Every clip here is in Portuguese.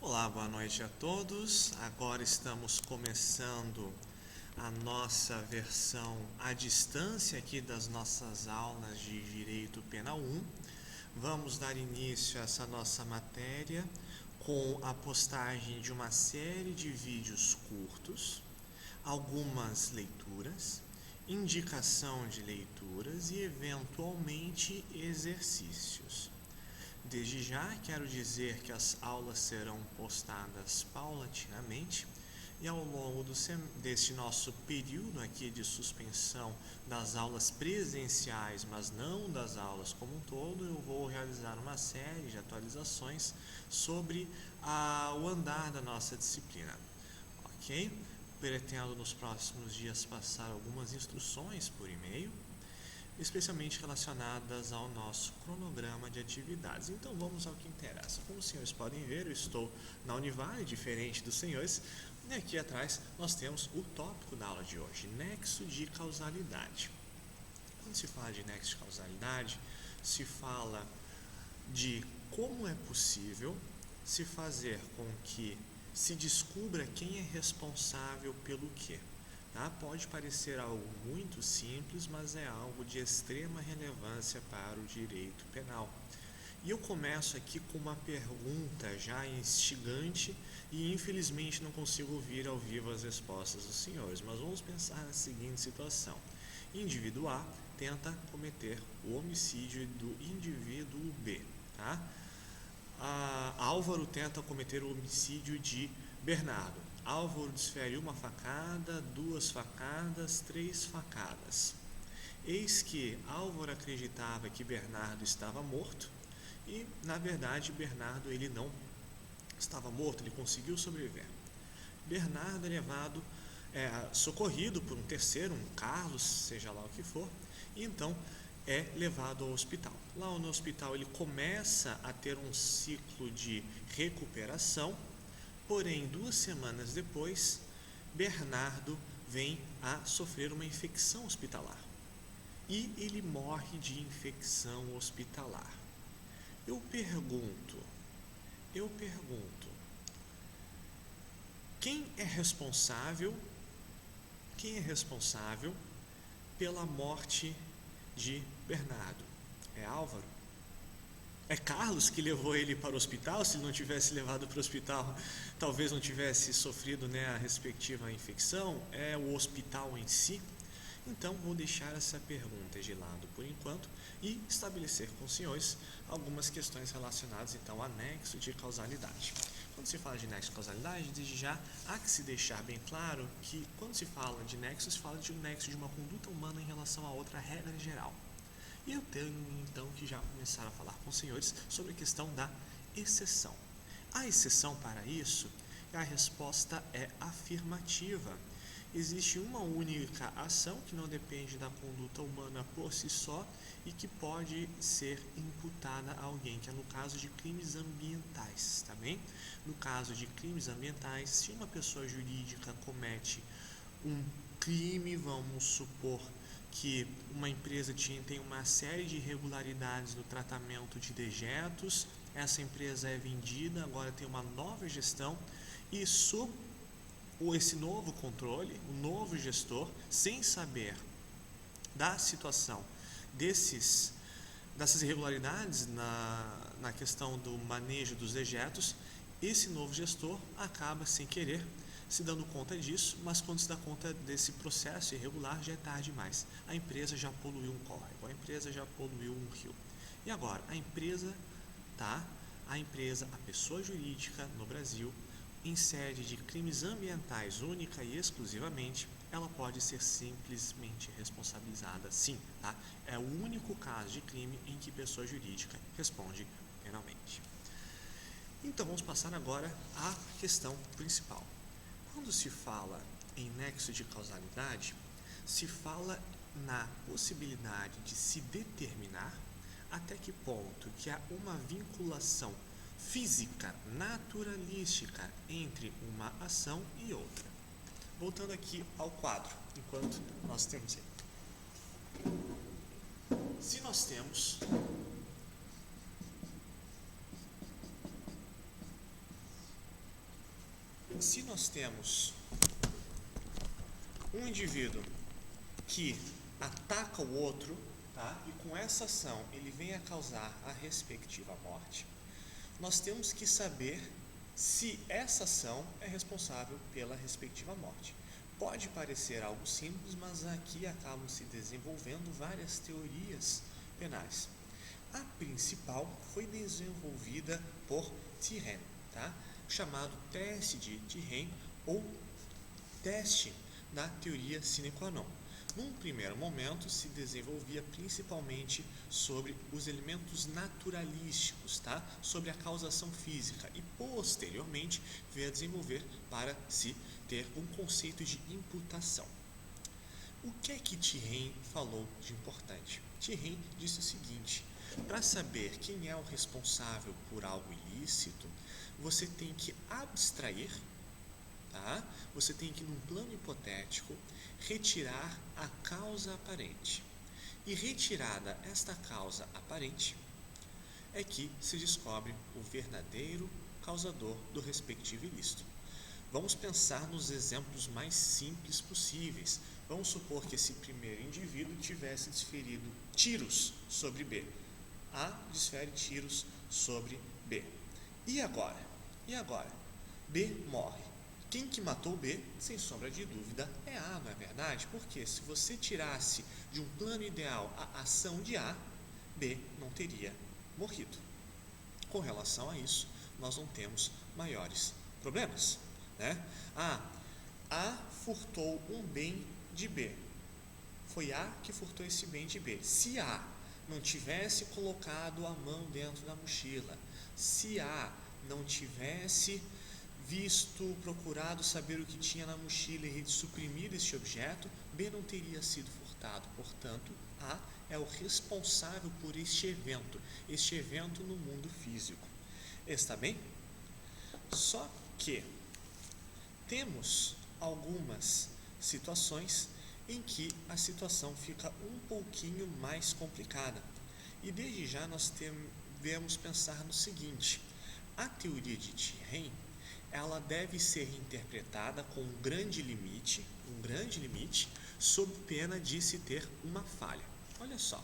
Olá, boa noite a todos. Agora estamos começando a nossa versão à distância aqui das nossas aulas de Direito Penal 1. Vamos dar início a essa nossa matéria com a postagem de uma série de vídeos curtos, algumas leituras, indicação de leituras e eventualmente exercícios. Desde já quero dizer que as aulas serão postadas paulatinamente e ao longo deste nosso período aqui de suspensão das aulas presenciais, mas não das aulas como um todo, eu vou realizar uma série de atualizações sobre o andar da nossa disciplina, ok? Pretendo nos próximos dias passar algumas instruções por e-mail, especialmente relacionadas ao nosso cronograma de atividades. Então vamos ao que interessa. Como os senhores podem ver, eu estou na Univale, diferente dos senhores, e aqui atrás nós temos o tópico da aula de hoje, nexo de causalidade. Quando se fala de nexo de causalidade, se fala de como é possível se fazer com que se descubra quem é responsável pelo quê. Tá? Pode parecer algo muito simples, mas é algo de extrema relevância para o direito penal. E eu começo aqui com uma pergunta já instigante e infelizmente não consigo ouvir ao vivo as respostas dos senhores, mas vamos pensar na seguinte situação. Indivíduo A tenta cometer o homicídio do indivíduo B. Tá? Álvaro tenta cometer o homicídio de Bernardo. Álvaro desfere uma facada, 2 facadas, 3 facadas. Eis que Álvaro acreditava que Bernardo estava morto e, na verdade, Bernardo ele não estava morto, ele conseguiu sobreviver. Bernardo é levado, socorrido por um terceiro, um Carlos, seja lá o que for, e então é levado ao hospital. Lá no hospital ele começa a ter um ciclo de recuperação. Porém, 2 semanas depois, Bernardo vem a sofrer uma infecção hospitalar. E ele morre de infecção hospitalar. Eu pergunto, quem é responsável pela morte de Bernardo? É Álvaro? É Carlos que levou ele para o hospital? Se ele não tivesse levado para o hospital, talvez não tivesse sofrido a respectiva infecção? É o hospital em si? Então, vou deixar essa pergunta de lado por enquanto e estabelecer com os senhores algumas questões relacionadas então a nexo de causalidade. Quando se fala de nexo de causalidade, desde já há que se deixar bem claro que quando se fala de nexo, se fala de um nexo de uma conduta humana em relação a outra regra geral. E eu tenho então que já começar a falar com os senhores sobre a questão da exceção. A exceção para isso, a resposta é afirmativa. Existe uma única ação que não depende da conduta humana por si só e que pode ser imputada a alguém, que é no caso de crimes ambientais, tá bem? No caso de crimes ambientais, se uma pessoa jurídica comete um crime, vamos supor que uma empresa tem uma série de irregularidades no tratamento de dejetos, essa empresa é vendida, agora tem uma nova gestão e sob esse novo controle, o novo gestor, sem saber da situação dessas irregularidades na questão do manejo dos dejetos, esse novo gestor acaba sem querer se dando conta disso, mas quando se dá conta desse processo irregular já é tarde demais. A empresa já poluiu um córrego, a empresa já poluiu um rio. E agora, a pessoa jurídica no Brasil, em sede de crimes ambientais única e exclusivamente, ela pode ser simplesmente responsabilizada sim, tá? É o único caso de crime em que pessoa jurídica responde penalmente. Então vamos passar agora à questão principal. Quando se fala em nexo de causalidade, se fala na possibilidade de se determinar até que ponto que há uma vinculação física, naturalística entre uma ação e outra. Voltando aqui ao quadro, enquanto nós temos aí. Se nós temos se nós temos um indivíduo que ataca o outro, tá? E com essa ação ele vem a causar a respectiva morte, nós temos que saber se essa ação é responsável pela respectiva morte. Pode parecer algo simples, mas aqui acabam se desenvolvendo várias teorias penais. A principal foi desenvolvida por Turenne, tá? Chamado teste de Turenne ou teste da teoria sine qua non. Num primeiro momento, se desenvolvia principalmente sobre os elementos naturalísticos, tá? Sobre a causação física, e posteriormente veio a desenvolver para se ter um conceito de imputação. O que é que Turenne falou de importante? Turenne disse o seguinte: para saber quem é o responsável por algo ilícito, você tem que abstrair, tá? Você tem que, num plano hipotético, retirar a causa aparente. E retirada esta causa aparente, é que se descobre o verdadeiro causador do respectivo ilícito. Vamos pensar nos exemplos mais simples possíveis. Vamos supor que esse primeiro indivíduo tivesse desferido tiros sobre B. A desfere tiros sobre B. E agora? B morre. Quem que matou B, sem sombra de dúvida, é A, não é verdade? Porque se você tirasse de um plano ideal a ação de A, B não teria morrido. Com relação a isso, nós não temos maiores problemas, né? A furtou um bem de B. Foi A que furtou esse bem de B. Se A não tivesse colocado a mão dentro da mochila, se A não tivesse procurado saber o que tinha na mochila e suprimido este objeto, B não teria sido furtado. Portanto, A é o responsável por este evento no mundo físico. Está bem? Só que temos algumas situações em que a situação fica um pouquinho mais complicada. E desde já nós devemos pensar no seguinte: a teoria de Turenne, ela deve ser interpretada com um grande limite, sob pena de se ter uma falha. Olha só,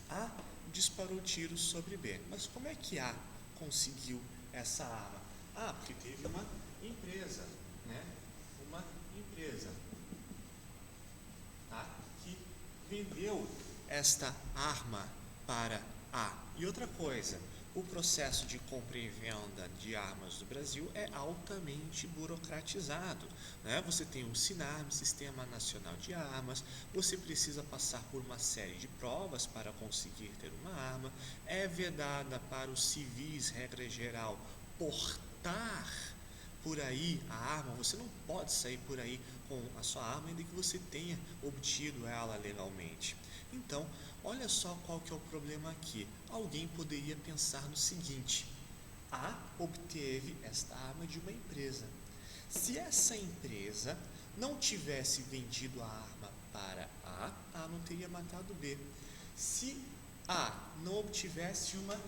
A disparou tiros sobre B, mas como é que A conseguiu essa arma? Porque teve uma empresa, né? Tá? Que vendeu esta arma para A. E outra coisa, o processo de compra e venda de armas do Brasil é altamente burocratizado, né? Você tem o SINARM, Sistema Nacional de Armas, você precisa passar por uma série de provas para conseguir ter uma arma, é vedada para os civis, regra geral, portar por aí a arma. Você não pode sair por aí com a sua arma ainda que você tenha obtido ela legalmente. Então, olha só qual que é o problema aqui. Alguém poderia pensar no seguinte: A obteve esta arma de uma empresa. Se essa empresa não tivesse vendido a arma para A não teria matado B. Se A não obtivesse uma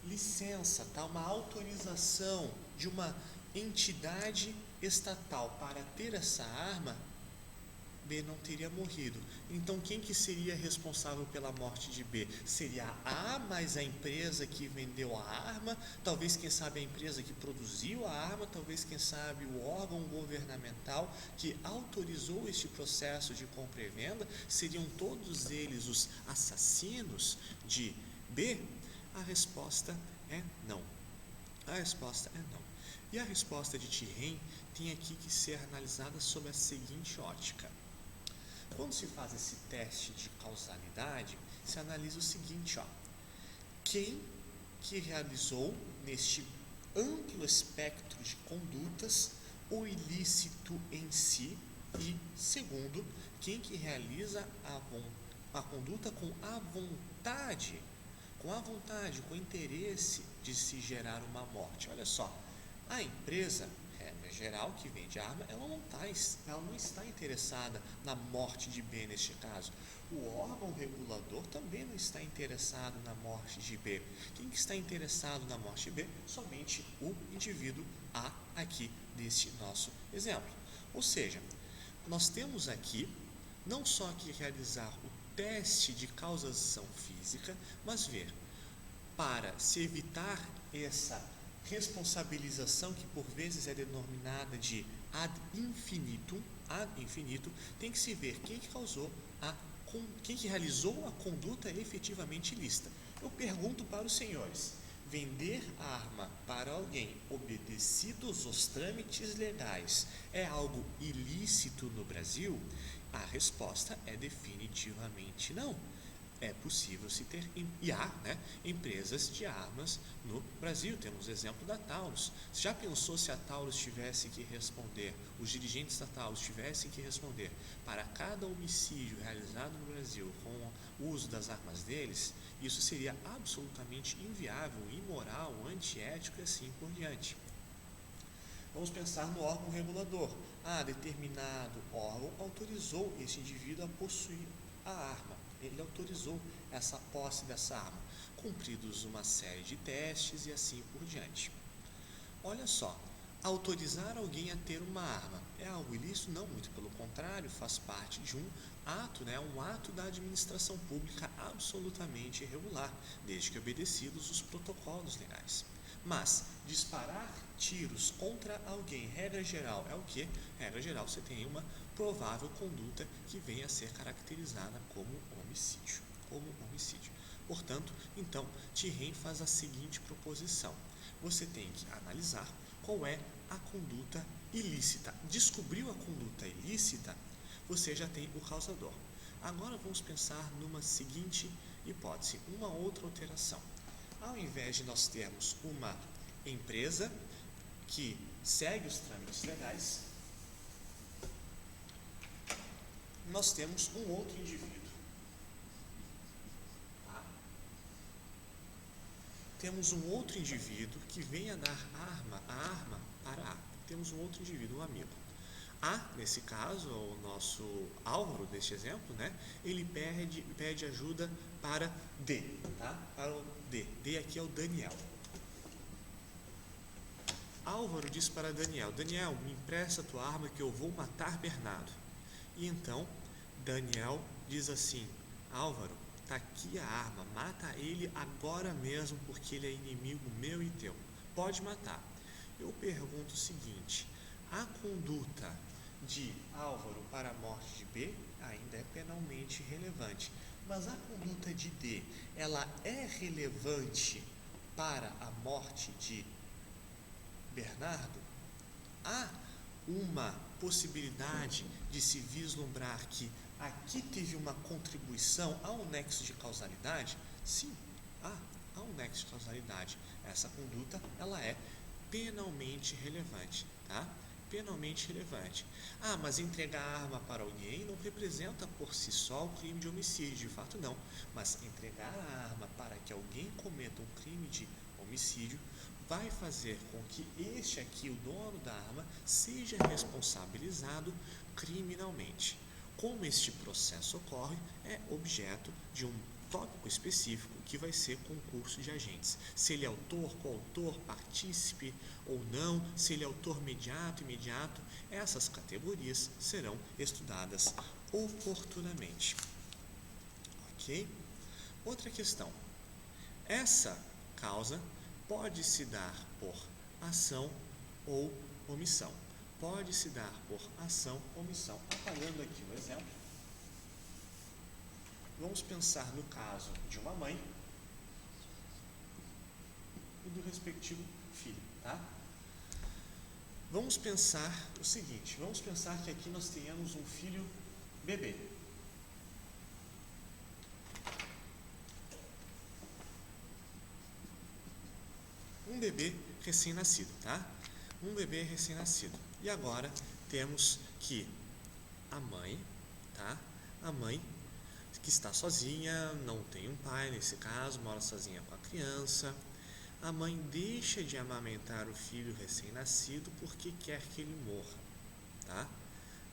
licença, tá? Uma autorização de uma entidade estatal para ter essa arma, B não teria morrido. Então, quem que seria responsável pela morte de B? Seria A mais a empresa que vendeu a arma, talvez, quem sabe, a empresa que produziu a arma, talvez, quem sabe, o órgão governamental que autorizou este processo de compra e venda. Seriam todos eles os assassinos de B? A resposta é não. E a resposta de Turenne tem aqui que ser analisada sob a seguinte ótica. Quando se faz esse teste de causalidade, se analisa o seguinte: quem que realizou neste amplo espectro de condutas o ilícito em si, e segundo, quem que realiza a conduta com a vontade, com o interesse de se gerar uma morte. Olha só, a empresa geral que vende arma, ela não está interessada na morte de B neste caso. O órgão regulador também não está interessado na morte de B. Quem que está interessado na morte de B? Somente o indivíduo A aqui deste nosso exemplo. Ou seja, nós temos aqui não só que realizar o teste de causação física, mas ver, para se evitar essa responsabilização que por vezes é denominada de ad infinitum, tem que se ver quem que realizou a conduta efetivamente ilícita. Eu pergunto para os senhores, vender arma para alguém obedecidos os trâmites legais é algo ilícito no Brasil? A resposta é definitivamente não. É possível se ter, e há empresas de armas no Brasil. Temos o exemplo da Taurus. Você já pensou se a Taurus tivesse que responder, os dirigentes da Taurus tivessem que responder para cada homicídio realizado no Brasil com o uso das armas deles? Isso seria absolutamente inviável, imoral, antiético e assim por diante. Vamos pensar no órgão regulador. Determinado órgão autorizou esse indivíduo a possuir a arma. Ele autorizou essa posse dessa arma, cumpridos uma série de testes e assim por diante. Olha só, autorizar alguém a ter uma arma é algo ilícito? Não, muito pelo contrário, faz parte de um ato, um ato da administração pública absolutamente irregular, desde que obedecidos os protocolos legais. Mas disparar tiros contra alguém, regra geral, é o quê? Regra geral, você tem uma provável conduta que venha a ser caracterizada como homicídio. Portanto, então, Thierry faz a seguinte proposição. Você tem que analisar qual é a conduta ilícita. Descobriu a conduta ilícita, você já tem o causador. Agora vamos pensar numa seguinte hipótese, uma outra alteração. Ao invés de nós termos uma empresa que segue os trâmites legais, nós temos um outro indivíduo. Temos um outro indivíduo que vem a dar a arma para A. Temos um outro indivíduo, um amigo. A, nesse caso, o nosso Álvaro, deste exemplo, ele pede ajuda para D, para o D. D aqui é o Daniel. Álvaro diz para Daniel, Daniel, me empresta a tua arma que eu vou matar Bernardo. E então, Daniel diz assim, Álvaro, está aqui a arma, mata ele agora mesmo, porque ele é inimigo meu e teu. Pode matar. Eu pergunto o seguinte, a conduta de Álvaro para a morte de B ainda é penalmente relevante, mas a conduta de D, ela é relevante para a morte de Bernardo? Há uma possibilidade de se vislumbrar que aqui teve uma contribuição a um nexo de causalidade? Sim, há um nexo de causalidade. Essa conduta, ela é penalmente relevante, penalmente relevante. Mas entregar a arma para alguém não representa por si só o crime de homicídio, de fato não. Mas entregar a arma para que alguém cometa um crime de homicídio vai fazer com que este aqui, o dono da arma, seja responsabilizado criminalmente. Como este processo ocorre, é objeto de um tópico específico que vai ser concurso de agentes. Se ele é autor, coautor, partícipe ou não, se ele é autor imediato, essas categorias serão estudadas oportunamente. Ok? Outra questão. Essa causa pode se dar por ação ou omissão. Pode se dar por ação ou omissão. Apagando aqui o exemplo, vamos pensar no caso de uma mãe e do respectivo filho, Vamos pensar o seguinte, vamos pensar que aqui nós tenhamos um filho bebê. Um bebê recém-nascido, Um bebê recém-nascido. E agora temos que a mãe, A mãe que está sozinha, não tem um pai nesse caso, mora sozinha com a criança. A mãe deixa de amamentar o filho recém-nascido porque quer que ele morra,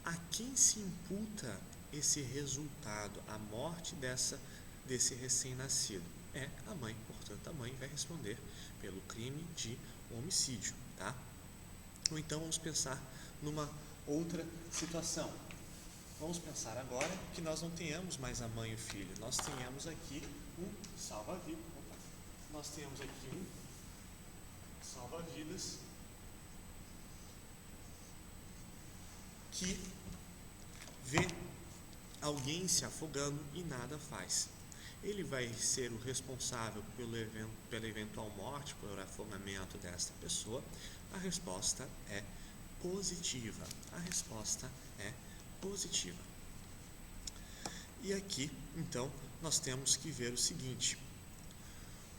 A quem se imputa esse resultado, a morte desse recém-nascido? É a mãe, portanto a mãe vai responder pelo crime de homicídio, tá? Ou então vamos pensar numa outra situação. Vamos pensar agora que nós não tenhamos mais a mãe e o filho, nós tenhamos aqui um salva-vidas. Nós temos aqui um salva-vidas que vê alguém se afogando e nada faz. Ele vai ser o responsável pela eventual morte por afogamento desta pessoa? A resposta é positiva. A resposta é positiva. E aqui, então, nós temos que ver o seguinte: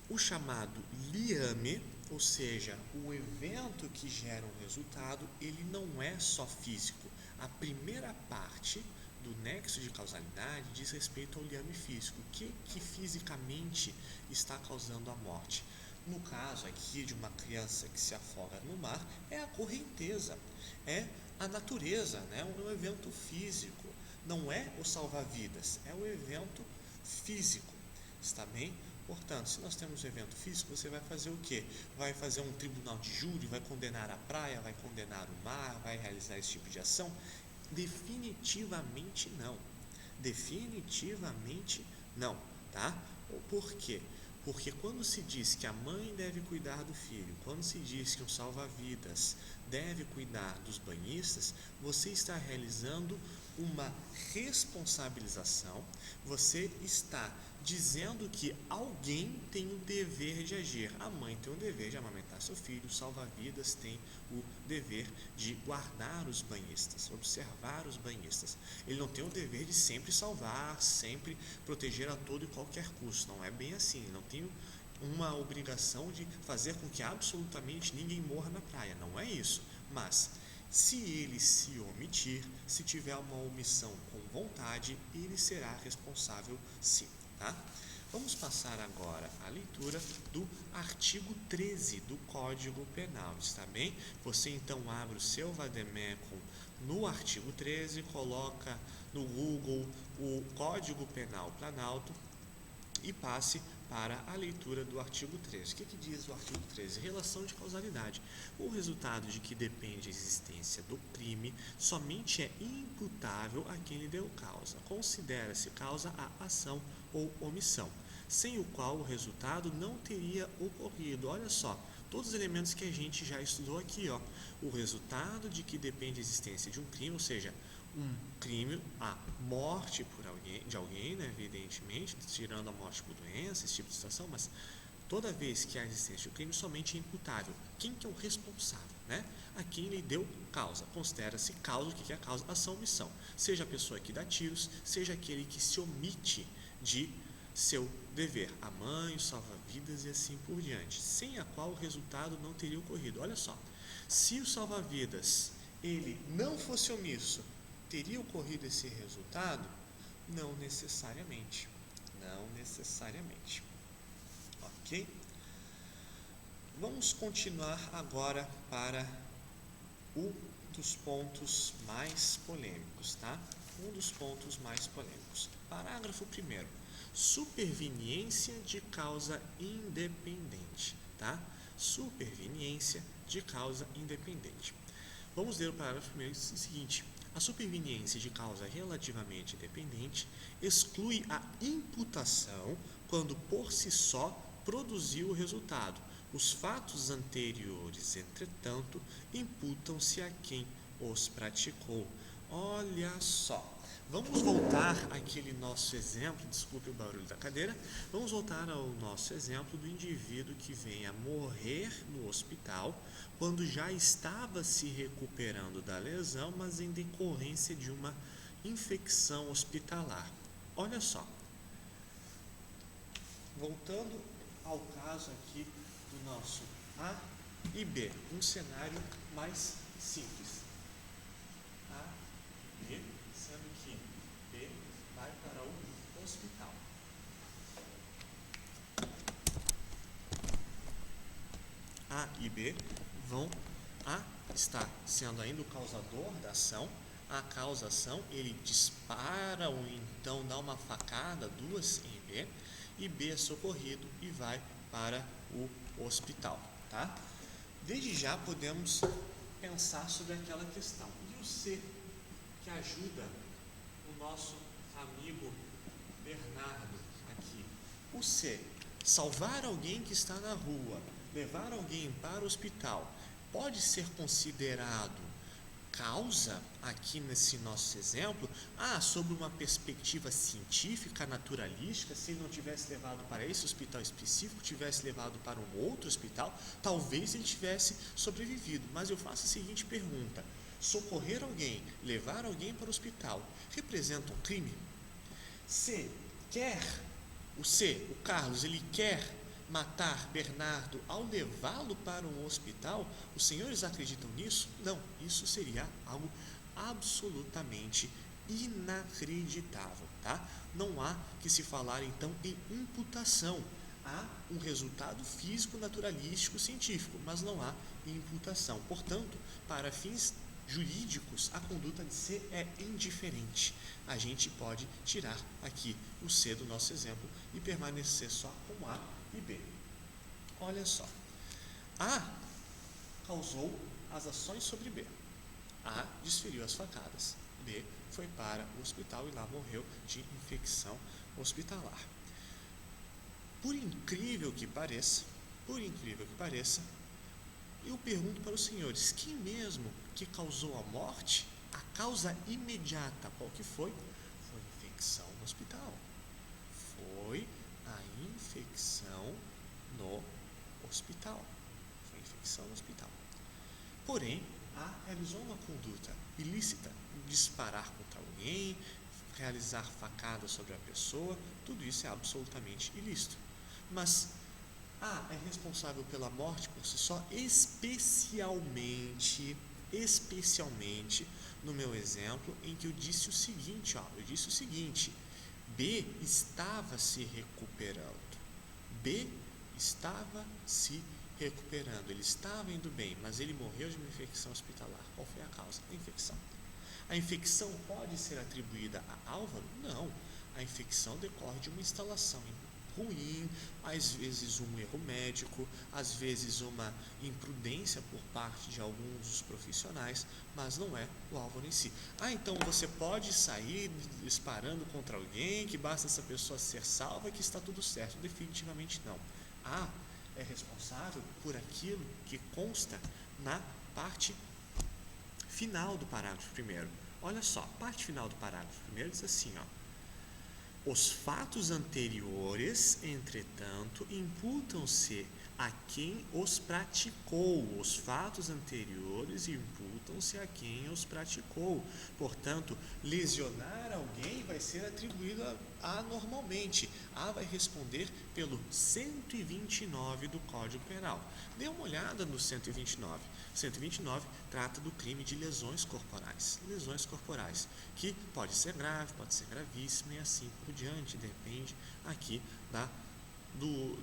o chamado liame, ou seja, o evento que gera um resultado, ele não é só físico. A primeira parte do nexo de causalidade diz respeito ao liame físico. O que fisicamente está causando a morte? No caso aqui de uma criança que se afoga no mar, é a correnteza, é a natureza, né? Um evento físico. Não é o salva-vidas, é o evento físico. Está bem? Portanto, se nós temos um evento físico, você vai fazer o quê? Vai fazer um tribunal de júri, vai condenar a praia, vai condenar o mar, vai realizar esse tipo de ação? Definitivamente não. Definitivamente não, tá? Por quê? Porque quando se diz que a mãe deve cuidar do filho, quando se diz que um salva-vidas deve cuidar dos banhistas, você está realizando uma responsabilização, você está dizendo que alguém tem o dever de agir. A mãe tem o dever de amamentar seu filho, o salva-vidas tem o dever de guardar os banhistas, observar os banhistas. Ele não tem o dever de sempre salvar, sempre proteger a todo e qualquer custo. Não é bem assim. Ele não tem uma obrigação de fazer com que absolutamente ninguém morra na praia. Não é isso. Mas se ele se omitir, se tiver uma omissão com vontade, ele será responsável sim. Tá? Vamos passar agora a leitura do artigo 13 do Código Penal, está bem? Você então abre o seu Vademecum no artigo 13, coloca no Google o Código Penal Planalto e passe para a leitura do artigo 13. O que diz o artigo 13? Relação de causalidade. O resultado de que depende a existência do crime somente é imputável a quem lhe deu causa. Considera-se causa a ação ou omissão, sem o qual o resultado não teria ocorrido. Olha só, todos os elementos que a gente já estudou aqui, ó. O resultado de que depende a existência de um crime, ou seja, um crime, a morte de alguém, né, evidentemente, tirando a morte por doença, esse tipo de situação, mas toda vez que há existência de um crime, somente é imputável. Quem que é o responsável, né? A quem lhe deu causa. Considera-se causa, o que é a causa? Ação ou omissão. Seja a pessoa que dá tiros, seja aquele que se omite de seu dever, a mãe, o salva-vidas e assim por diante, sem a qual o resultado não teria ocorrido. Olha só, se o salva-vidas ele não fosse omisso, teria ocorrido esse resultado? Não necessariamente. Não necessariamente. Ok? Vamos continuar agora para um dos pontos mais polêmicos, tá? Um dos pontos mais polêmicos. Parágrafo 1º. Superveniência de causa independente, tá? Superveniência de causa independente. Vamos ler o parágrafo 1º, o seguinte: a superveniência de causa relativamente independente exclui a imputação quando por si só produziu o resultado. Os fatos anteriores, entretanto, imputam-se a quem os praticou. Olha só. Vamos voltar àquele nosso exemplo, desculpe o barulho da cadeira, vamos voltar ao nosso exemplo do indivíduo que vem a morrer no hospital quando já estava se recuperando da lesão, mas em decorrência de uma infecção hospitalar. Olha só, voltando ao caso aqui do nosso A e B, um cenário mais simples. A e B, sendo que B vai para o hospital. A e B vão, A está sendo ainda o causador da ação, a causação, ele dispara ou então dá uma facada, duas em B, e B é socorrido e vai para o hospital, tá? Desde já podemos pensar sobre aquela questão. E o C, que ajuda o nosso amigo Bernardo aqui? O C, salvar alguém que está na rua, levar alguém para o hospital, pode ser considerado causa aqui nesse nosso exemplo, sobre uma perspectiva científica, naturalística, se ele não tivesse levado para esse hospital específico, tivesse levado para um outro hospital, talvez ele tivesse sobrevivido. Mas eu faço a seguinte pergunta: socorrer alguém, levar alguém para o hospital, representa um crime? O Carlos, ele quer matar Bernardo ao levá-lo para um hospital? Os senhores acreditam nisso? Não, isso seria algo absolutamente inacreditável, tá? Não há que se falar então em imputação. Há um resultado físico, naturalístico, científico, mas não há imputação. Portanto, para fins jurídicos, a conduta de C é indiferente. A gente pode tirar aqui o C do nosso exemplo e permanecer só com A e B. Olha só, A causou as ações sobre B. A desferiu as facadas. B foi para o hospital e lá morreu de infecção hospitalar. Por incrível que pareça, eu pergunto para os senhores, quem mesmo que causou a morte, a causa imediata, qual que foi? Foi a infecção no hospital. Foi a infecção no hospital. Porém, A realizou uma conduta ilícita, disparar contra alguém, realizar facadas sobre a pessoa, tudo isso é absolutamente ilícito. Mas A é responsável pela morte por si só, especialmente no meu exemplo, em que eu disse o seguinte, B estava se recuperando. Ele estava indo bem, mas ele morreu de uma infecção hospitalar. Qual foi a causa? A infecção. A infecção pode ser atribuída a Álvaro? Não. A infecção decorre de uma instalação ruim, às vezes um erro médico, às vezes uma imprudência por parte de alguns dos profissionais, mas não é o Álvaro em si. Então você pode sair disparando contra alguém, que basta essa pessoa ser salva, que está tudo certo. Definitivamente não. A é responsável por aquilo que consta na parte final do parágrafo 1º. Olha só, a parte final do parágrafo 1º diz assim, os fatos anteriores, entretanto, imputam-se a quem os praticou. Os fatos anteriores imputam-se a quem os praticou. Portanto, lesionar alguém vai ser atribuído a normalmente. A vai responder pelo 129 do Código Penal. Dê uma olhada no 129. 129 trata do crime de lesões corporais, que pode ser grave, pode ser gravíssima e assim por diante, depende aqui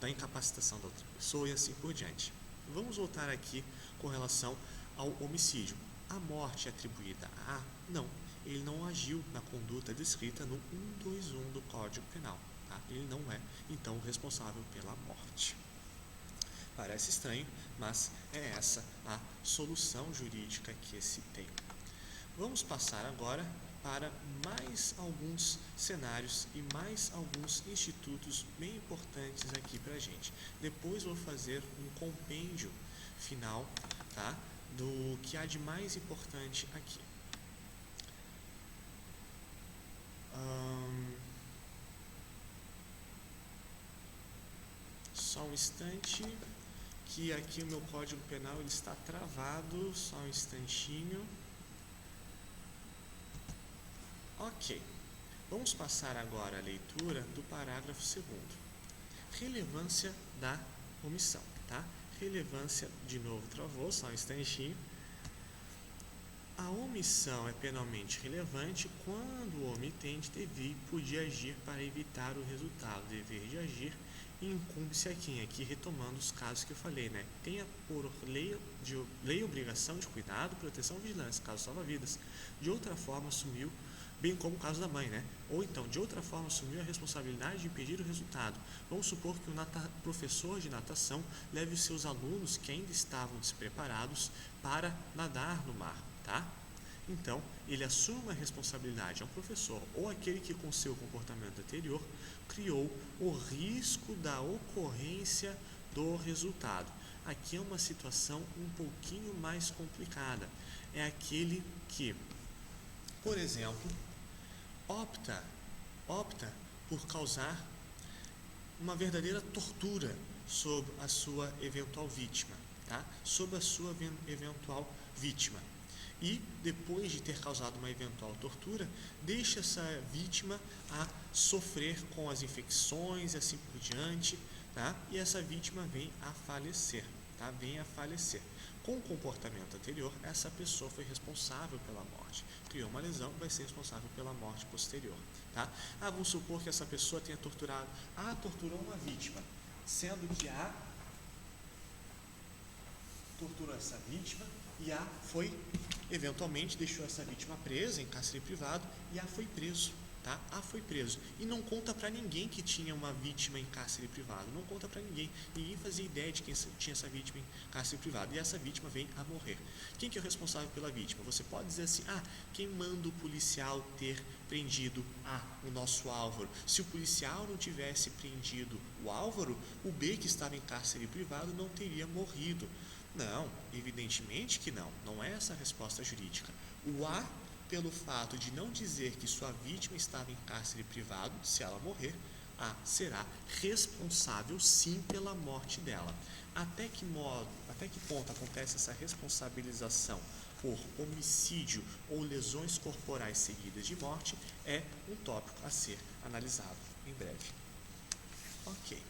da incapacitação da outra pessoa e assim por diante. Vamos voltar aqui com relação ao homicídio. A morte atribuída a A? Não, ele não agiu na conduta descrita no 121 do Código Penal, tá? Ele não é, então, responsável pela morte. Parece estranho, mas é essa a solução jurídica que se tem. Vamos passar agora para mais alguns cenários e mais alguns institutos bem importantes aqui para a gente. Depois vou fazer um compêndio final, tá, do que há de mais importante aqui. Só um instante, que aqui o meu Código Penal ele está travado, só um instantinho. Ok, vamos passar agora a leitura do parágrafo 2º. Relevância da omissão, tá? Relevância, de novo travou, só um instantinho. A omissão é penalmente relevante quando o omitente teve de agir para evitar o resultado, dever de agir incumbe-se a quem? Aqui retomando os casos que eu falei, né? Tenha por lei obrigação de cuidado, proteção e vigilância, caso salva-vidas. De outra forma, assumiu, bem como o caso da mãe, né? Ou então, de outra forma, assumiu a responsabilidade de impedir o resultado. Vamos supor que o professor de natação leve os seus alunos que ainda estavam despreparados para nadar no mar, tá? Então, ele assume uma responsabilidade, é um professor, ou aquele que com seu comportamento anterior criou o risco da ocorrência do resultado. Aqui é uma situação um pouquinho mais complicada. É aquele que, por exemplo, opta por causar uma verdadeira tortura sobre a sua eventual vítima, tá? Sobre a sua eventual vítima. E, depois de ter causado uma eventual tortura, deixa essa vítima a sofrer com as infecções e assim por diante, tá? E essa vítima vem a falecer, tá? Vem a falecer. Com o comportamento anterior, essa pessoa foi responsável pela morte. Criou uma lesão, vai ser responsável pela morte posterior, tá? Vamos supor que essa pessoa tenha torturado, torturou uma vítima, sendo que A torturou essa vítima e A foi, eventualmente, deixou essa vítima presa em cárcere privado e A foi preso, tá? A foi preso. E não conta para ninguém que tinha uma vítima em cárcere privado, não conta para ninguém. Ninguém fazia ideia de quem tinha essa vítima em cárcere privado. E essa vítima vem a morrer. Quem que é o responsável pela vítima? Você pode dizer assim, quem manda o policial ter prendido o nosso Álvaro? Se o policial não tivesse prendido o Álvaro, o B, que estava em cárcere privado, não teria morrido. Não, evidentemente que não. Não é essa a resposta jurídica. O A, pelo fato de não dizer que sua vítima estava em cárcere privado, se ela morrer, A será responsável sim pela morte dela. Até que ponto acontece essa responsabilização por homicídio ou lesões corporais seguidas de morte é um tópico a ser analisado em breve. Ok.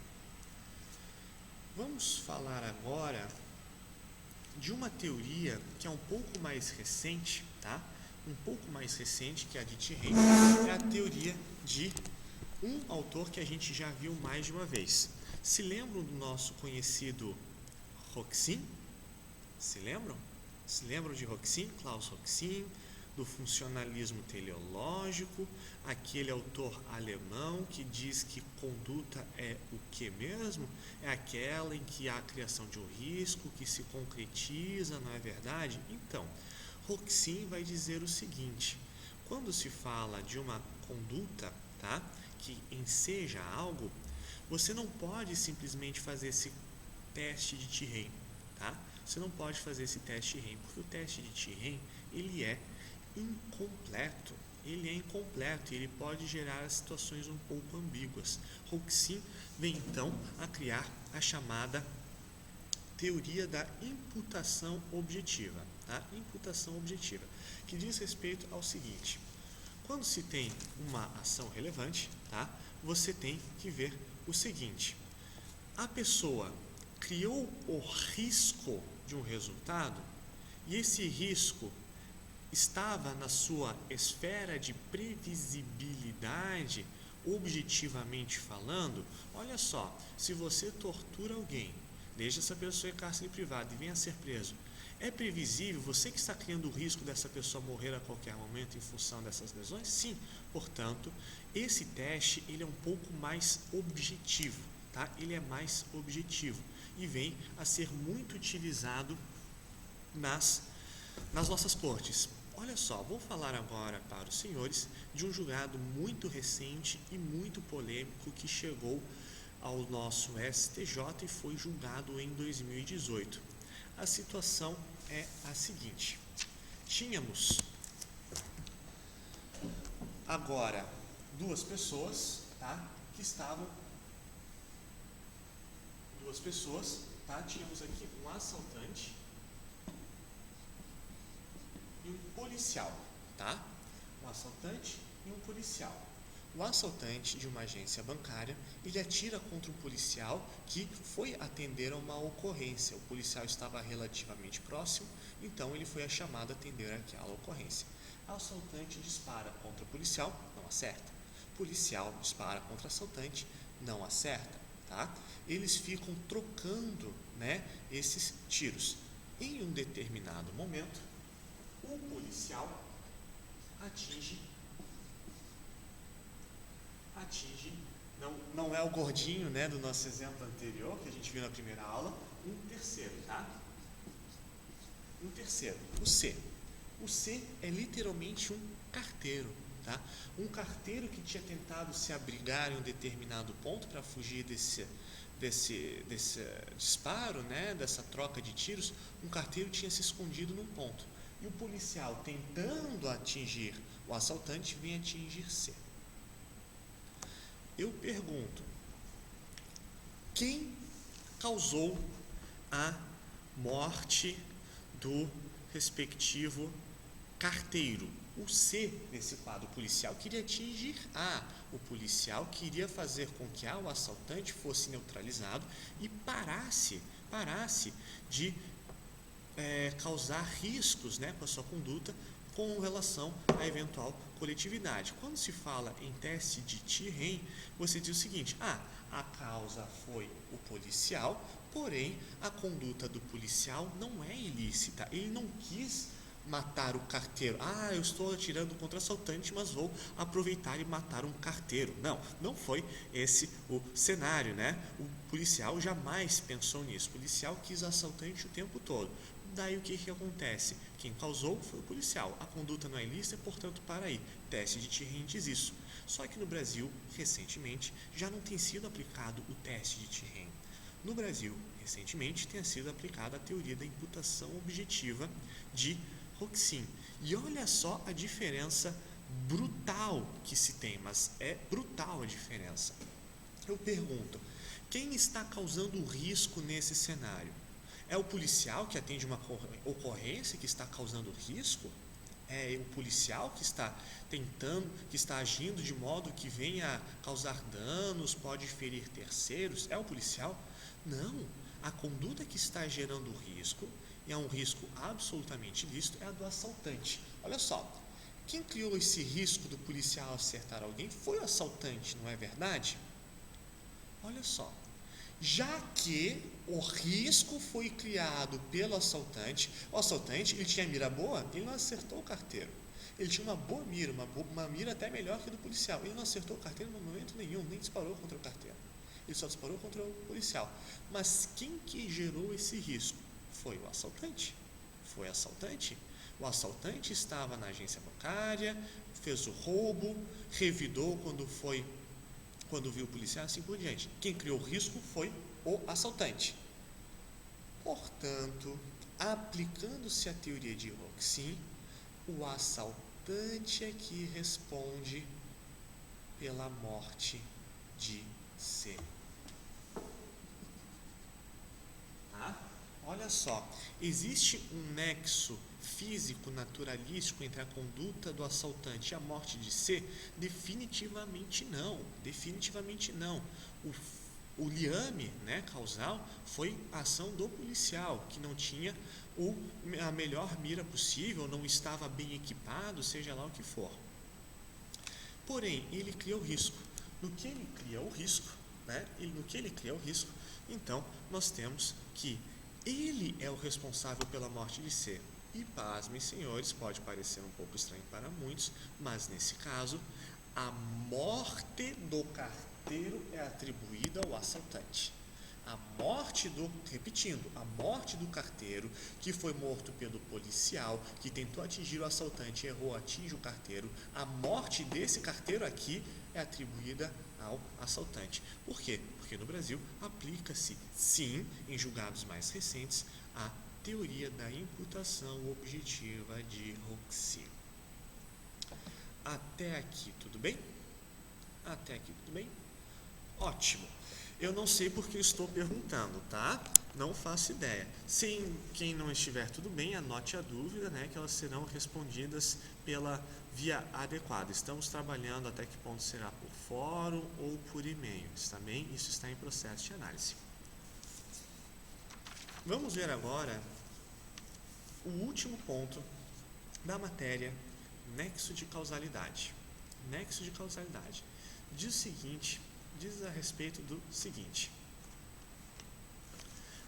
Vamos falar agora de uma teoria que é um pouco mais recente, tá? Um pouco mais recente que a de Thierry, é a teoria de um autor que a gente já viu mais de uma vez. Se lembram do nosso conhecido Roxin? Se lembram? Se lembram de Roxin, Klaus Roxin, do funcionalismo teleológico, aquele autor alemão que diz que conduta é o que mesmo? É aquela em que há a criação de um risco que se concretiza, não é verdade? Então, Roxin vai dizer o seguinte: quando se fala de uma conduta, tá, que enseja algo, você não pode simplesmente fazer esse teste de Thierry, tá? Você não pode fazer esse teste de Thierry, porque o teste de Thierry, ele é incompleto. Ele é incompleto e ele pode gerar situações um pouco ambíguas. Roxin vem então a criar a chamada teoria da imputação objetiva, tá? Imputação objetiva, que diz respeito ao seguinte: quando se tem uma ação relevante, tá? Você tem que ver o seguinte: a pessoa criou o risco de um resultado e esse risco estava na sua esfera de previsibilidade, objetivamente falando. Olha só, se você tortura alguém, deixa essa pessoa em cárcere privado e venha a ser preso, é previsível, você que está criando o risco dessa pessoa morrer a qualquer momento em função dessas lesões? Sim. Portanto, esse teste ele é um pouco mais objetivo, tá? Ele é mais objetivo e vem a ser muito utilizado nas nossas cortes. Olha só, vou falar agora para os senhores de um julgado muito recente e muito polêmico que chegou ao nosso STJ e foi julgado em 2018. A situação é a seguinte: tínhamos agora duas pessoas, tá? Que estavam tínhamos aqui um assaltante e um policial, tá? Um assaltante e um policial. O assaltante de uma agência bancária, ele atira contra um policial que foi atender a uma ocorrência. O policial estava relativamente próximo, então ele foi chamado a atender aquela ocorrência. O assaltante dispara contra o policial, não acerta. O policial dispara contra o assaltante, não acerta. tá? Eles ficam trocando, né, esses tiros. Em um determinado momento, o policial atinge, não é o gordinho, né, do nosso exemplo anterior, que a gente viu na primeira aula, um terceiro, tá? Um terceiro, o C. O C é literalmente um carteiro, tá? Um carteiro que tinha tentado se abrigar em um determinado ponto para fugir desse disparo, né, dessa troca de tiros. Um carteiro tinha se escondido num ponto. E o policial, tentando atingir o assaltante, vem atingir C. Eu pergunto, quem causou a morte do respectivo carteiro? O C nesse quadro. O policial queria atingir A. O policial queria fazer com que o assaltante fosse neutralizado e parasse de causar riscos, né, com a sua conduta com relação à eventual coletividade. Quando se fala em teste de Tirren, você diz o seguinte: a causa foi o policial, porém a conduta do policial não é ilícita. Ele não quis matar o carteiro. Eu estou atirando contra o assaltante, mas vou aproveitar e matar um carteiro. Não foi esse o cenário, né? O policial jamais pensou nisso. O policial quis o assaltante o tempo todo. Daí o que acontece? Quem causou foi o policial. A conduta não é ilícita, portanto, para aí. Teste de Tirren diz isso. Só que no Brasil, recentemente, já não tem sido aplicado o teste de Tirren. No Brasil, recentemente, tem sido aplicada a teoria da imputação objetiva de Roxin. E olha só a diferença brutal que se tem, mas é brutal a diferença. Eu pergunto, quem está causando o risco nesse cenário? É o policial que atende uma ocorrência que está causando risco? É o policial que está que está agindo de modo que venha causar danos, pode ferir terceiros? É o policial? Não. A conduta que está gerando risco, e é um risco absolutamente lícito, é a do assaltante. Olha só, quem criou esse risco do policial acertar alguém foi o assaltante, não é verdade? Olha só. Já que o risco foi criado pelo assaltante, o assaltante ele tinha mira boa, ele não acertou o carteiro. Ele tinha uma boa mira, uma mira até melhor que a do policial. Ele não acertou o carteiro no momento nenhum, nem disparou contra o carteiro. Ele só disparou contra o policial. Mas quem que gerou esse risco? Foi o assaltante. Foi o assaltante. O assaltante estava na agência bancária, fez o roubo, revidou quando viu o policial, assim por diante. Quem criou o risco foi o assaltante. Portanto, aplicando-se a teoria de Roxin, o assaltante é que responde pela morte de C. Olha só, existe um nexo físico naturalístico entre a conduta do assaltante e a morte de C? Definitivamente não. O liame, né, causal foi a ação do policial, que não tinha a melhor mira possível, não estava bem equipado, seja lá o que for. Porém, ele cria o risco. No que ele cria o risco, então nós temos que ele é o responsável pela morte de C. E pasmem, senhores, pode parecer um pouco estranho para muitos, mas nesse caso, a morte do carteiro é atribuída ao assaltante. A morte do carteiro, que foi morto pelo policial, que tentou atingir o assaltante, errou, atinge o carteiro, a morte desse carteiro aqui é atribuída ao assaltante. Por quê? Porque no Brasil aplica-se, sim, em julgados mais recentes, a teoria da imputação objetiva de Roxin. Até aqui, tudo bem? Ótimo. Eu não sei porque eu estou perguntando, tá? Não faço ideia. Se quem não estiver tudo bem, anote a dúvida, né? Que elas serão respondidas pela via adequada. Estamos trabalhando até que ponto será por fórum ou por e-mail, está bem? Isso está em processo de análise. Vamos ver agora o último ponto da matéria, nexo de causalidade. Diz o seguinte, diz a respeito do seguinte: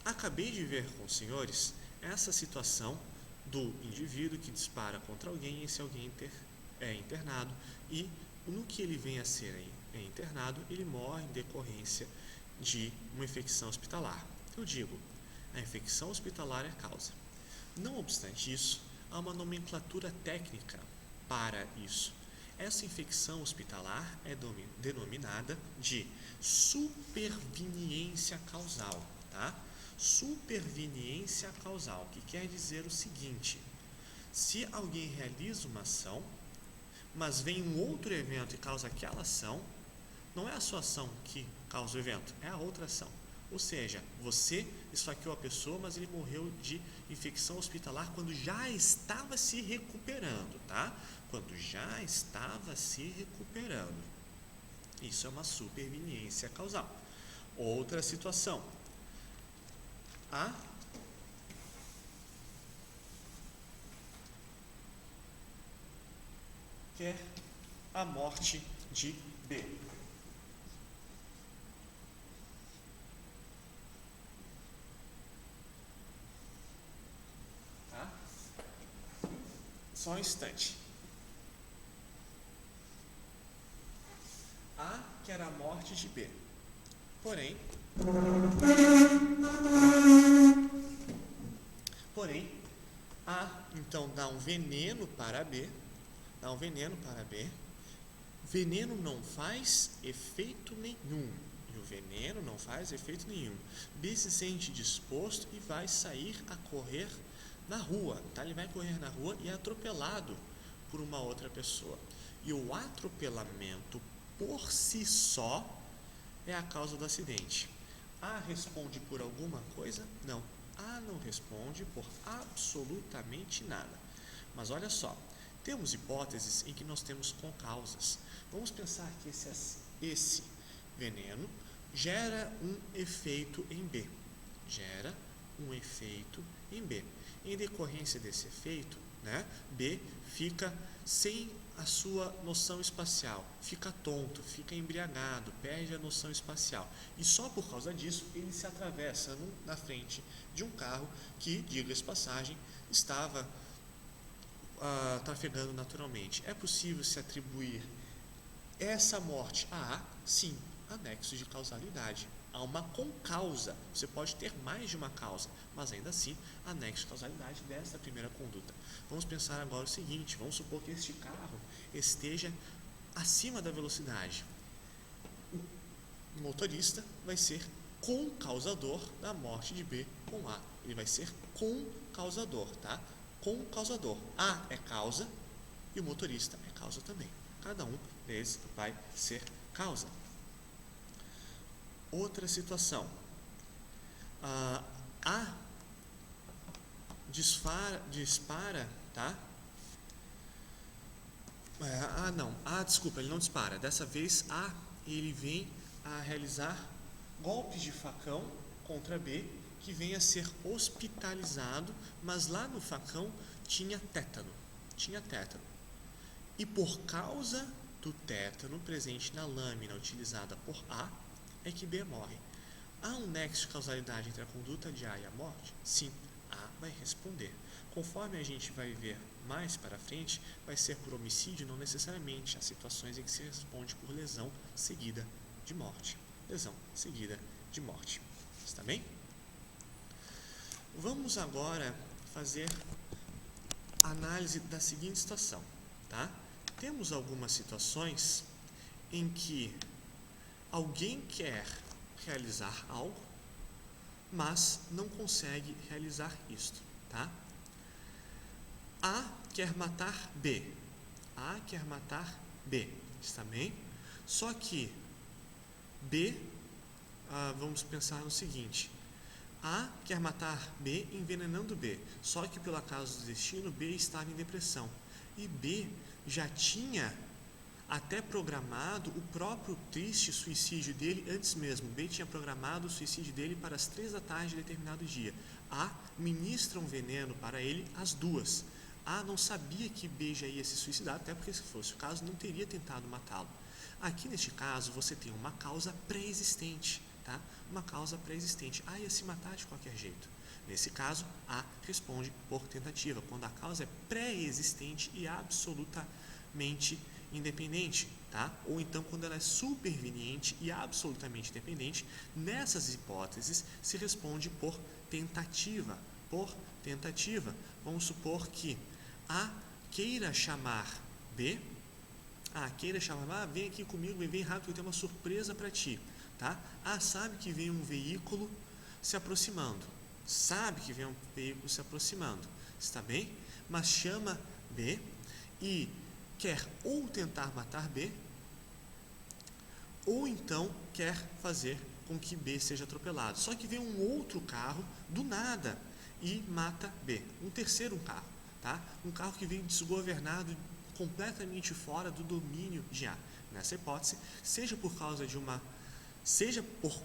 acabei de ver com os senhores essa situação do indivíduo que dispara contra alguém, e esse alguém é internado, e no que ele vem a ser internado, ele morre em decorrência de uma infecção hospitalar. Eu digo, a infecção hospitalar é a causa. Não obstante isso, há uma nomenclatura técnica para isso. Essa infecção hospitalar é denominada de superveniência causal, tá? Superveniência causal, que quer dizer o seguinte: se alguém realiza uma ação, mas vem um outro evento e causa aquela ação, não é a sua ação que causa o evento, é a outra ação. Ou seja, você esfaqueou a pessoa, mas ele morreu de infecção hospitalar quando já estava se recuperando, tá? Quando já estava se recuperando. Isso é uma superveniência causal. Outra situação. A quer a morte de B. Tá? Só um instante. A quer a morte de B. Porém, A então dá um veneno para B. Veneno não faz efeito nenhum. E o veneno não faz efeito nenhum. B se sente disposto e vai sair a correr na rua. Tá? Ele vai correr na rua e é atropelado por uma outra pessoa. E o atropelamento por si só é a causa do acidente. A responde por alguma coisa? Não. A não responde por absolutamente nada. Mas olha só, temos hipóteses em que nós temos concausas. Vamos pensar que esse veneno gera um efeito em B. Em decorrência desse efeito, B fica sem a sua noção espacial, fica tonto, fica embriagado, perde a noção espacial. E só por causa disso ele se atravessa na frente de um carro que, diga-se passagem, estava trafegando naturalmente. É possível se atribuir essa morte a A? Sim, anexo de causalidade. Há uma concausa. Você pode ter mais de uma causa, mas ainda assim, anexo de causalidade dessa primeira conduta. Vamos pensar agora o seguinte: vamos supor que este carro esteja acima da velocidade. O motorista vai ser concausador da morte de B com A. Ele vai ser concausador, tá? Concausador. A é causa e o motorista é causa também. Cada um deles vai ser causa. Outra situação. A dispara, tá? Desculpa, ele não dispara. Dessa vez, ele vem a realizar golpes de facão contra B, que vem a ser hospitalizado, mas lá no facão tinha tétano. E por causa do tétano presente na lâmina utilizada por A, é que B morre. Há um nexo de causalidade entre a conduta de A e a morte? Sim, A vai responder. Conforme a gente vai ver mais para frente, vai ser por homicídio, não necessariamente. Há situações em que se responde por lesão seguida de morte. Está bem? Vamos agora fazer análise da seguinte situação, tá? Temos algumas situações em que alguém quer realizar algo, mas não consegue realizar isto, tá? A quer matar B. Está bem? Só que B, vamos pensar no seguinte: A quer matar B envenenando B, só que pelo acaso do destino B estava em depressão e B já tinha até programado o próprio triste suicídio dele antes mesmo. B tinha programado o suicídio dele para as 3 da tarde de determinado dia. A ministra um veneno para ele às 2. A não sabia que B já ia se suicidar, até porque se fosse o caso não teria tentado matá-lo. Aqui neste caso, você tem uma causa pré-existente, tá? Uma causa pré-existente. A ia se matar de qualquer jeito. Nesse caso, A responde por tentativa, quando a causa é pré-existente e absolutamente independente, tá? Ou então quando ela é superveniente e absolutamente dependente. Nessas hipóteses, se responde por tentativa. Por tentativa. Vamos supor que A queira chamar B. Queira chamar, vem aqui comigo, vem rápido que eu tenho uma surpresa para ti, tá? Sabe que vem um veículo se aproximando, está bem? Mas chama B e quer ou tentar matar B, ou então quer fazer com que B seja atropelado. Só que vem um outro carro do nada e mata B, um terceiro carro, tá? Um carro que vem desgovernado, completamente fora do domínio de A. Nessa hipótese, seja por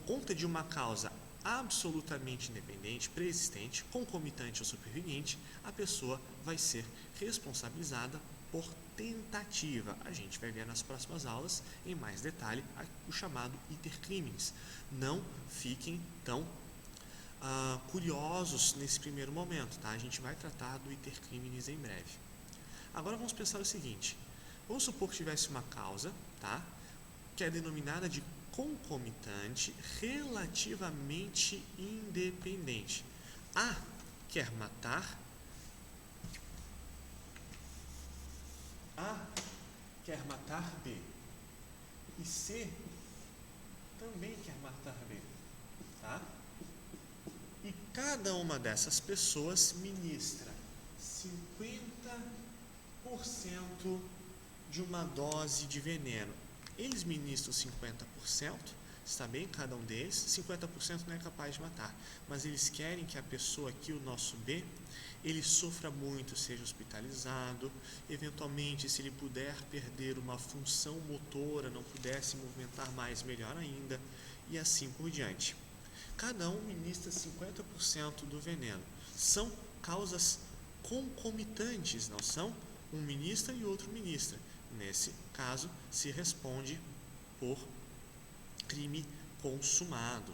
conta de uma causa absolutamente independente, pré-existente, concomitante ou superveniente, a pessoa vai ser responsabilizada por tentativa. A gente vai ver nas próximas aulas, em mais detalhe, o chamado iter criminis. Não fiquem tão curiosos nesse primeiro momento, tá? A gente vai tratar do iter criminis em breve. Agora vamos pensar o seguinte, vamos supor que tivesse uma causa, tá? Que é denominada de concomitante relativamente independente. A quer matar B e C também quer matar B, tá? E cada uma dessas pessoas ministra 50% de uma dose de veneno. Eles ministram 50%, está bem? Cada um deles, 50% não é capaz de matar, mas eles querem que a pessoa aqui, o nosso B, ele sofra muito, seja hospitalizado, eventualmente, se ele puder perder uma função motora, não puder se movimentar mais, melhor ainda, e assim por diante. Cada um ministra 50% do veneno. São causas concomitantes, não são? Um ministra e outro ministra. Nesse caso, se responde por crime consumado,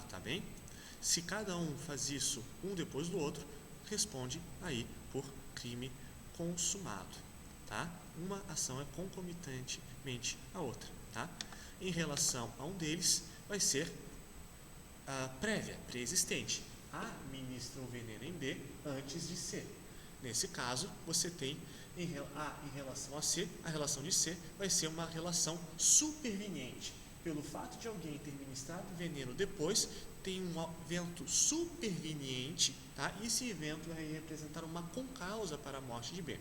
tá bem? Se cada um faz isso um depois do outro, responde aí por crime consumado, tá? Uma ação é concomitantemente à outra, tá? Em relação a um deles, vai ser pré-existente. A ministra o veneno em B antes de C. Nesse caso, você tem em relação a C, a relação de C vai ser uma relação superveniente. Pelo fato de alguém ter ministrado veneno depois, tem um evento superveniente, tá? E esse evento vai representar uma concausa para a morte de B.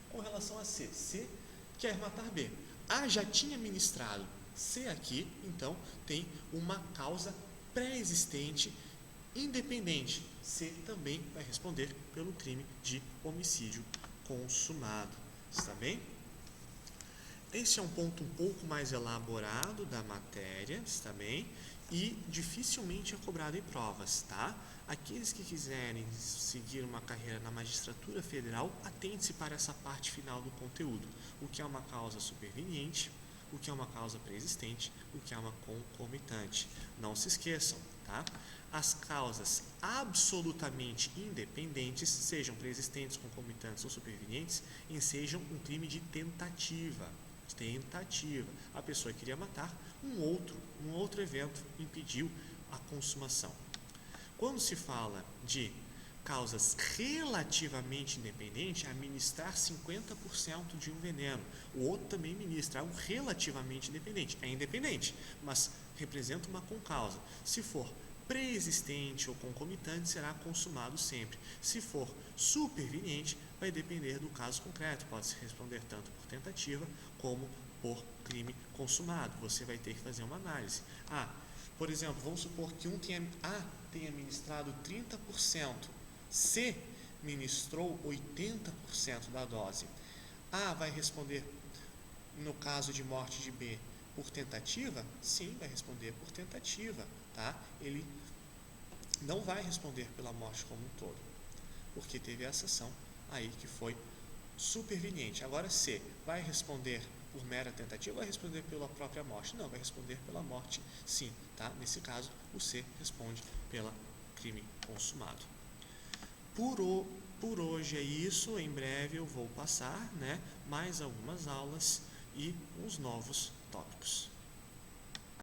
Com relação a C, C quer matar B. A já tinha ministrado C aqui, então tem uma causa pré-existente independente. C também vai responder pelo crime de homicídio consumado. Está bem? Esse é um ponto um pouco mais elaborado da matéria, está bem? E dificilmente é cobrado em provas, tá? Aqueles que quiserem seguir uma carreira na magistratura federal, atente-se para essa parte final do conteúdo. O que é uma causa superveniente, o que é uma causa pré-existente, o que é uma concomitante. Não se esqueçam, tá? As causas absolutamente independentes, sejam pré-existentes, concomitantes ou supervenientes, ensejam um crime de tentativa. A pessoa queria matar, um outro evento impediu a consumação. Quando se fala de causas relativamente independentes, administrar 50% de um veneno. O outro também ministra um relativamente independente. É independente, mas representa uma concausa. Se for pré-existente ou concomitante, será consumado sempre. Se for superveniente, vai depender do caso concreto. Pode-se responder tanto por tentativa como por crime consumado. Você vai ter que fazer uma análise. Por exemplo, vamos supor que A tenha ministrado 30%, C ministrou 80% da dose. A vai responder, no caso de morte de B, por tentativa? Sim, vai responder por tentativa, tá? Ele não vai responder pela morte como um todo, porque teve essa ação aí que foi superveniente. Agora C vai responder por mera tentativa vai responder pela própria morte? Não, vai responder pela morte sim, tá? Nesse caso, o C responde pela crime consumado. Por hoje é isso, em breve eu vou passar, né, mais algumas aulas e uns novos tópicos.